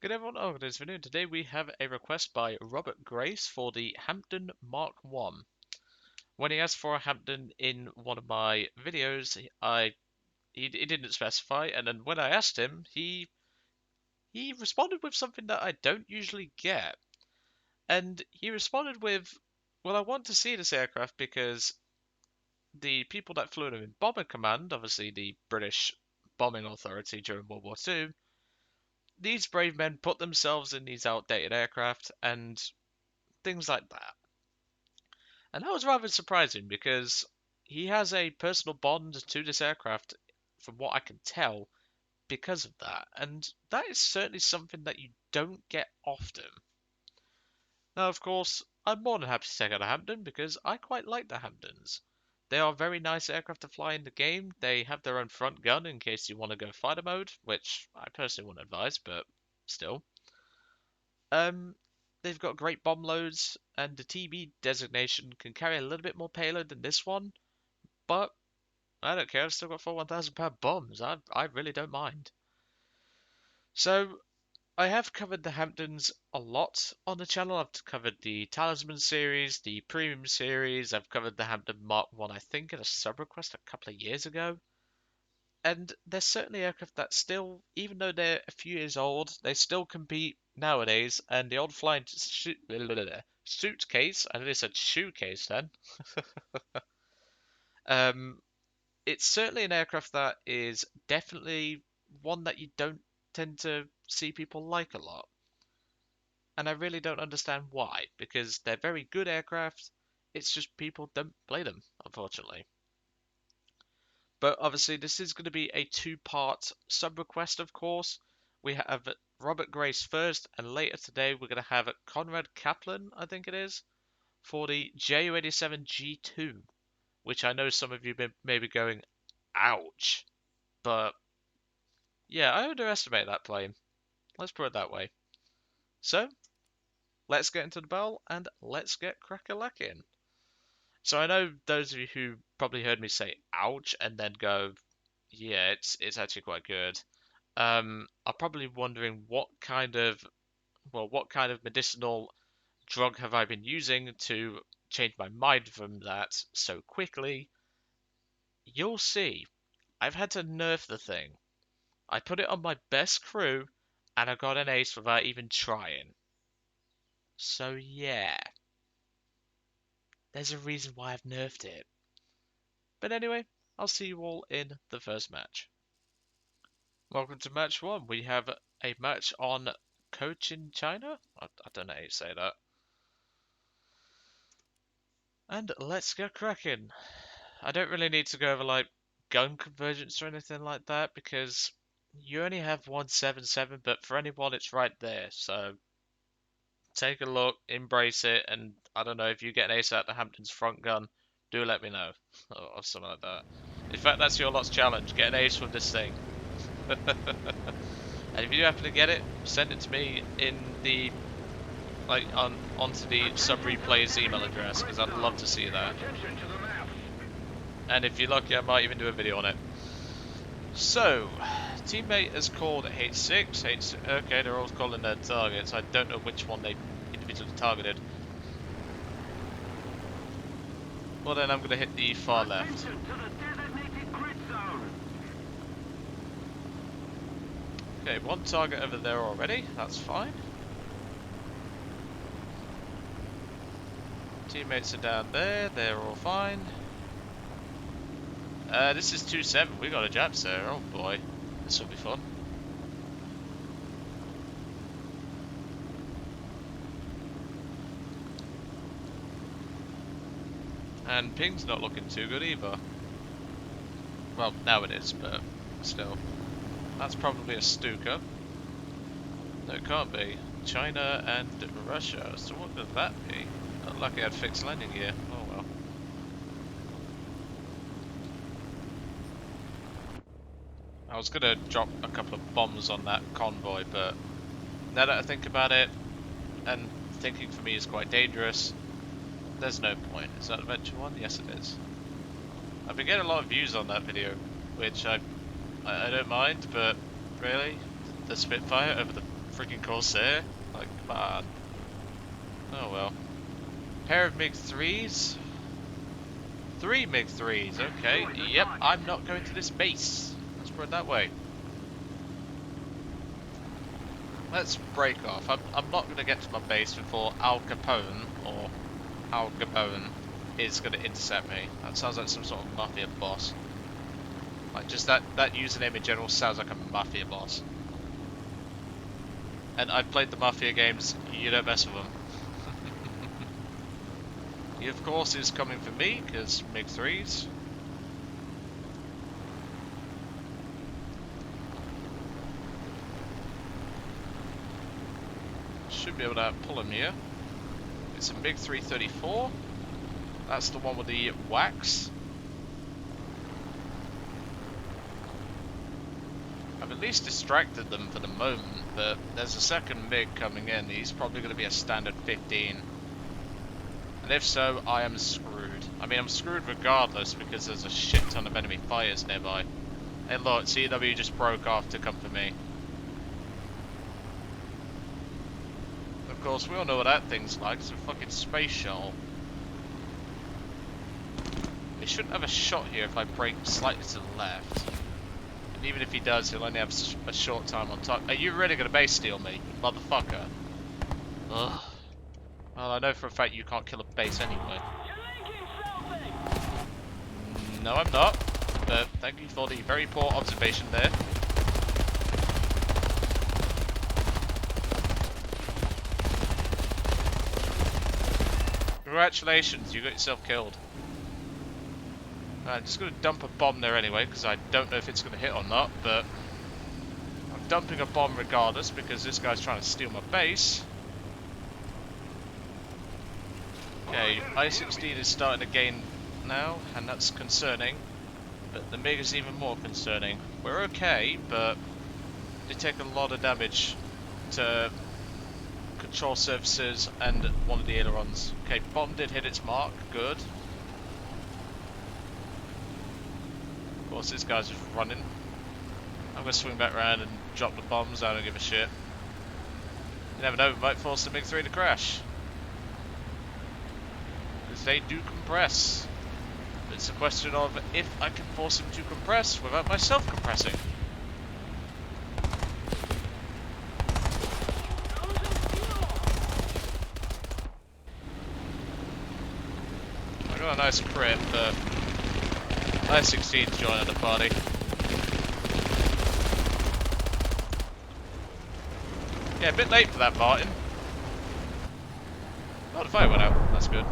Good everyone, oh, good afternoon. Today we have a request by Robert Grace for the Hampden Mk.1. When he asked for a Hampden in one of my videos, he didn't specify, and then when I asked him, he responded with something that I don't usually get. And he responded with, well, I want to see this aircraft because the people that flew them in Bomber Command, obviously the British bombing authority during World War II, these brave men put themselves in these outdated aircraft and things like that. And that was rather surprising because he has a personal bond to this aircraft, from what I can tell, because of that. And that is certainly something that you don't get often. Now, of course, I'm more than happy to take out a Hampden because I quite like the Hampdens. They are very nice aircraft to fly in the game. They have their own front gun in case you want to go fighter mode, which I personally wouldn't advise, but still. Um, they've got great bomb loads, and the TB designation can carry a little bit more payload than this one, but I don't care. I've still got 4 1,000 pound bombs. I really don't mind. So I have covered the Hamptons a lot on the channel. I've covered the Talisman series, the Premium series. I've covered the Hampden Mk.1, I think, in a sub request a couple of years ago. And there's certainly aircraft that still, even though they're a few years old, they still compete nowadays. And the old flying suitcase, I nearly said shoecase then. um, it's certainly an aircraft that is definitely one that you don't tend to see people like a lot. And I really don't understand why, because they're very good aircraft. It's just people don't play them, unfortunately. But obviously, this is going to be a two-part sub-request, of course. We have Robert Grace first, and later today we're going to have Conrad Kaplan, I think it is, for the Ju-87G2, which I know some of you may be going, ouch. But yeah, I underestimate that plane. Let's put it that way. So, let's get into the battle and let's get crack-a-lacking. So I know those of you who probably heard me say ouch and then go, yeah, it's actually quite good. Are probably wondering what kind of medicinal drug have I been using to change my mind from that so quickly? You'll see. I've had to nerf the thing. I put it on my best crew, and I got an ace without even trying. So yeah, there's a reason why I've nerfed it. But anyway, I'll see you all in the first match. Welcome to match one. We have a match on Cochin, China? I don't know how you say that. And let's get cracking. I don't really need to go over like gun convergence or anything like that because you only have 177, but for anyone it's right there. So take a look, embrace it, and I don't know if you get an ace out the Hampton's front gun, do let me know or something like that. In fact, that's your lot's challenge. Get an ace from this thing. And if you do happen to get it, send it to me in the onto the sub replay's email address because I'd love to see that. And if you're lucky, I might even do a video on it. So, teammate has called H6. Okay, they're all calling their targets. I don't know which one they individually targeted. Well, then I'm going to hit the far left. Okay, one target over there already. That's fine. Teammates are down there. They're all fine. This is 2-7. We got a Japs there. Oh boy, this will be fun. And ping's not looking too good either. Well, now it is, but still. That's probably a Stuka. No, it can't be. China and Russia. So what could that be? Not lucky I had fixed landing gear. Oh well. I was gonna drop a couple of bombs on that convoy, but now that I think about it, and thinking for me is quite dangerous, there's no point. Is that Adventure 1? Yes it is. I've been getting a lot of views on that video, which I don't mind, but really, the Spitfire over the freaking Corsair. Like, come on. Oh well. Pair of MiG-3s? 3 MiG-3s, okay. Yep, I'm not going to this base. Let's put it that way. Let's break off. I'm not going to get to my base before Al Capone, or Al Capone, is going to intercept me. That sounds like some sort of mafia boss. Like, just that username in general sounds like a mafia boss. And I've played the mafia games, you don't mess with them. He of course is coming for me, because MiG-3s. Should be able to pull him here. It's a MiG-334. That's the one with the wax. I've at least distracted them for the moment, but there's a second MiG coming in. He's probably going to be a standard 15. And if so, I am screwed. I mean, I'm screwed regardless because there's a shit ton of enemy fighters nearby. Hey look, CW just broke off to come for me. Of course, we all know what that thing's like. It's a fucking space shuttle. He shouldn't have a shot here if I break slightly to the left. And even if he does, he'll only have a short time on top. Are you really going to base steal me, motherfucker? Ugh. Well, I know for a fact you can't kill a base anyway. No, I'm not. But thank you for the very poor observation there. Congratulations, you got yourself killed. I'm just going to dump a bomb there anyway, because I don't know if it's going to hit or not, but I'm dumping a bomb regardless, because this guy's trying to steal my base. Okay, I-16 is starting to gain now, and that's concerning, but the MiG is even more concerning. We're okay, but they take a lot of damage to control surfaces and one of the ailerons. Okay, bomb did hit its mark, good. Of course, this guy's just running. I'm going to swing back around and drop the bombs, I don't give a shit. You never know, we might force the MiG-3 to crash. Because they do compress. It's a question of if I can force them to compress without myself compressing. I got a nice crit, but I-16's joining the party. Yeah, a bit late for that, Martin. Oh, the fire went out. That's good.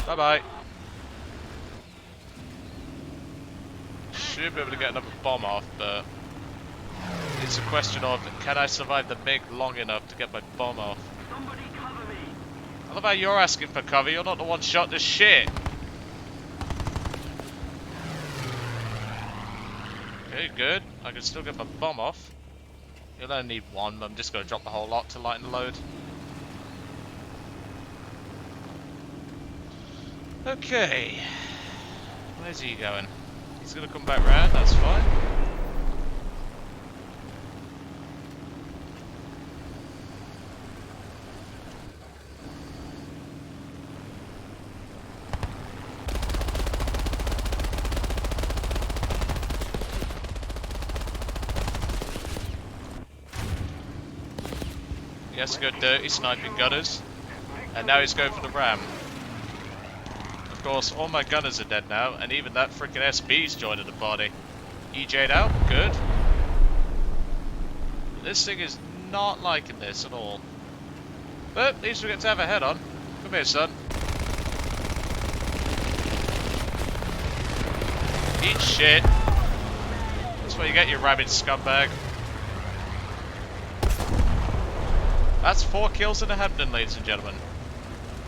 Bye-bye. Should be able to get another bomb off, but it's a question of, can I survive the MiG long enough to get my bomb off? Somebody cover me. I love how you're asking for cover, you're not the one shot this shit. Okay, good. I can still get my bomb off. You'll only need one, but I'm just going to drop the whole lot to lighten the load. Okay. Where's he going? He's going to come back round, that's fine. He has to go dirty sniping gunners, and now he's going for the ram. Of course, all my gunners are dead now, and even that freaking SB's joining the party. EJ'd out, good. This thing is not liking this at all. But at least we get to have a head on. Come here, son. Eat shit. That's what you get, you rabid scumbag. That's 4 kills in a Hampden, ladies and gentlemen.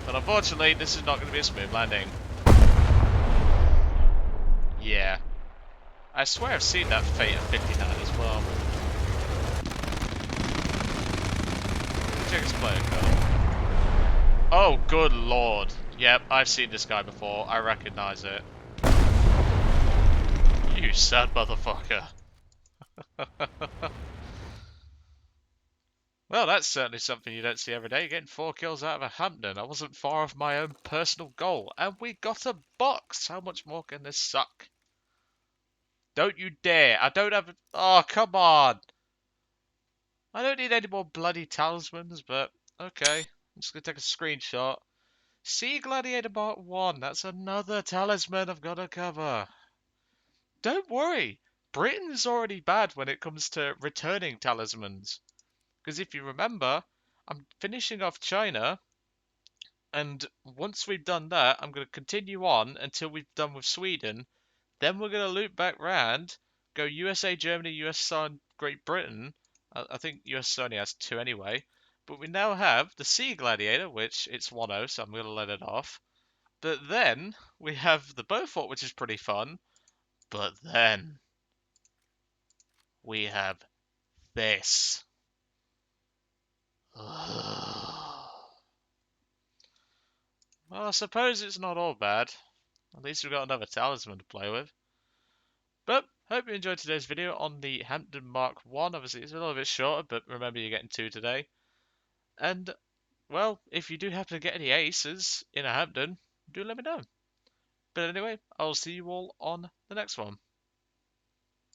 But unfortunately, this is not going to be a smooth landing. Yeah. I swear I've seen that Fate of 59 as well. Check his player code. Oh, good lord. Yep, I've seen this guy before. I recognize it. You sad motherfucker. Well, that's certainly something you don't see every day. Getting 4 kills out of a Hampden. I wasn't far off my own personal goal, and we got a box. How much more can this suck? Don't you dare! I don't have. Oh, come on! I don't need any more bloody talismans, but okay. I'm just gonna take a screenshot. Sea Gladiator Mk.1. That's another talisman I've got to cover. Don't worry. Britain's already bad when it comes to returning talismans. Because if you remember, I'm finishing off China, and once we've done that, I'm going to continue on until we've done with Sweden. Then we're going to loop back round, go USA, Germany, USA, and Great Britain. I think US only has two anyway. But we now have the Sea Gladiator, which it's 1-0, so I'm going to let it off. But then we have the Beaufort, which is pretty fun. But then we have this. Well, I suppose it's not all bad. At least we've got another talisman to play with. But hope you enjoyed today's video on the Hampden Mk.1. Obviously, it's a little bit shorter, but remember you're getting two today. And, well, if you do happen to get any aces in a Hampden, do let me know. But anyway, I'll see you all on the next one.